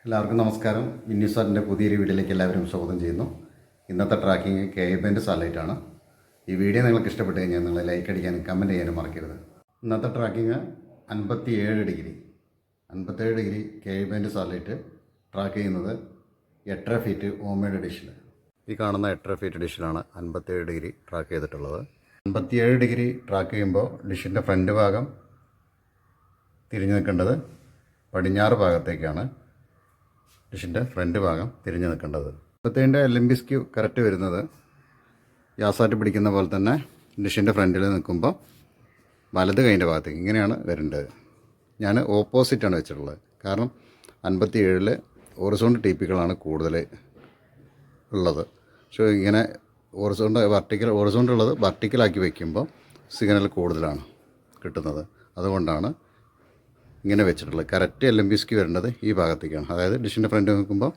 എല്ലാവർക്കും നമസ്കാരം. മിന്നിസാറിൻ്റെ പുതിയൊരു വീഡിയോയിലേക്ക് എല്ലാവരും സ്വാഗതം ചെയ്യുന്നു. ഇന്നത്തെ ട്രാക്കിംഗ് KI-ബാൻഡ് സാറ്റലൈറ്റാണ്. ഈ വീഡിയോ നിങ്ങൾക്ക് ഇഷ്ടപ്പെട്ട് കഴിഞ്ഞാൽ നിങ്ങൾ ലൈക്ക് അടിക്കാനും കമൻറ്റ് ചെയ്യാനും മറക്കരുത്. ഇന്നത്തെ ട്രാക്കിംഗ് 57 ഡിഗ്രി KI-ബാൻഡ് സാറ്റലൈറ്റ് ട്രാക്ക് ചെയ്യുന്നത് 8.5 ഫീറ്റ് ഓമേഡ് ഡിഷിൽ. ഈ കാണുന്ന 8.5 ഫീറ്റ് ഡിഷിലാണ് 57 ഡിഗ്രി ട്രാക്ക് ചെയ്തിട്ടുള്ളത്. 57 ഡിഗ്രി ട്രാക്ക് ചെയ്യുമ്പോൾ ഡിഷിൻ്റെ ഫ്രണ്ട് ഭാഗം തിരിഞ്ഞു നിൽക്കേണ്ടത് പടിഞ്ഞാറ് ഭാഗത്തേക്കാണ്. ഡിഷിൻ്റെ ഫ്രണ്ട് ഭാഗം തിരിഞ്ഞു നിൽക്കേണ്ടത്. ഇപ്പോഴത്തേൻ്റെ LMB സ്ക്യൂ കറക്റ്റ് വരുന്നത് യാസാറ്റ് പിടിക്കുന്ന പോലെ തന്നെ ഡിഷിൻ്റെ ഫ്രണ്ടിൽ നിൽക്കുമ്പോൾ വലത് കൈൻ്റെ ഭാഗത്തേക്ക് ഇങ്ങനെയാണ് വരേണ്ടത്. ഞാൻ ഓപ്പോസിറ്റാണ് വെച്ചിട്ടുള്ളത്. കാരണം 57-ൽ ഹൊറിസോണ്ടൽ TPകളാണ് കൂടുതൽ ഉള്ളത്. പക്ഷേ ഇങ്ങനെ ഹൊറിസോണ്ടൽ ഉള്ളത് വെർട്ടിക്കലാക്കി വയ്ക്കുമ്പോൾ സിഗ്നൽ കൂടുതലാണ് കിട്ടുന്നത്. അതുകൊണ്ടാണ് ഇങ്ങനെ വെച്ചിട്ടുള്ളത്. കറക്റ്റ് LMB സ്ക്യൂ വരേണ്ടത് ഈ ഭാഗത്തേക്കാണ്. അതായത് ഡിഷിൻ്റെ ഫ്രണ്ട് നോക്കുമ്പോൾ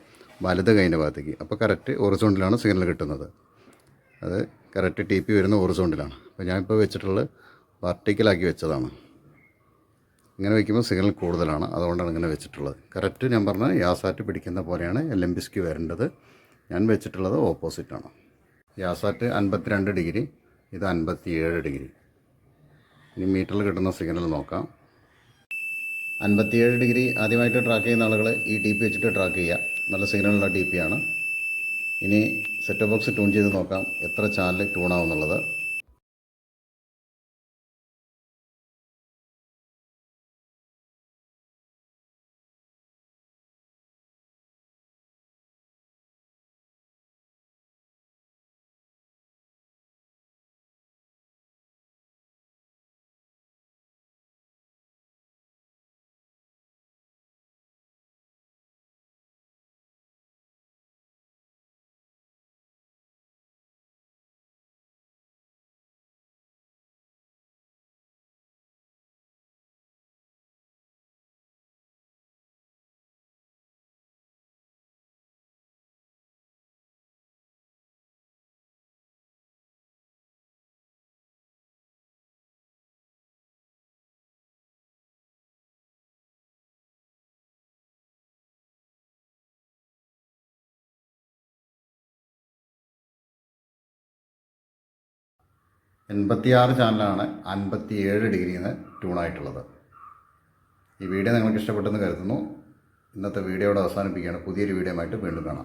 വലത് കൈൻ്റെ ഭാഗത്തേക്ക്. അപ്പോൾ കറക്റ്റ് ഹൊറിസോണ്ടലാണ് സിഗ്നൽ കിട്ടുന്നത്. അത് കറക്റ്റ് TP വരുന്ന ഹൊറിസോണ്ടലാണ്. അപ്പോൾ ഞാനിപ്പോൾ വെച്ചിട്ടുള്ളത് വെർട്ടിക്കലാക്കി വെച്ചതാണ്. ഇങ്ങനെ വയ്ക്കുമ്പോൾ സിഗ്നൽ കൂടുതലാണ്. അതുകൊണ്ടാണ് ഇങ്ങനെ വെച്ചിട്ടുള്ളത്. കറക്റ്റ് ഞാൻ പറഞ്ഞ യാസാറ്റ് പിടിക്കുന്ന പോലെയാണ് LMB സ്ക്യൂ വരേണ്ടത്. ഞാൻ വെച്ചിട്ടുള്ളത് ഓപ്പോസിറ്റാണ്. യാസാറ്റ് 52 ഡിഗ്രി, ഇത് 57 ഡിഗ്രി. ഇനി മീറ്ററിൽ കിട്ടുന്ന സിഗ്നൽ നോക്കാം. 57 ഡിഗ്രി ആദ്യമായിട്ട് ട്രാക്ക് ചെയ്യുന്ന ആളുകൾ ഈ TP വെച്ചിട്ട് ട്രാക്ക് ചെയ്യുക. നല്ല സിഗ്നലുള്ള TP ആണ്. ഇനി സെറ്റ് ബോക്സ് ട്യൂൺ ചെയ്ത് നോക്കാം എത്ര ചാനൽ ട്യൂൺ ആവുന്നുള്ളത്. എൺപത്തിയാറ് ചാനലാണ് 57 ഡിഗ്രിയിൽ നിന്ന് ട്യൂണായിട്ടുള്ളത്. ഈ വീഡിയോ നിങ്ങൾക്ക് ഇഷ്ടപ്പെട്ടെന്ന് കരുതുന്നു. ഇന്നത്തെ വീഡിയോയോട് അവസാനിപ്പിക്കുകയാണ്. പുതിയൊരു വീഡിയോ ആയിട്ട് വീണ്ടും കാണാം.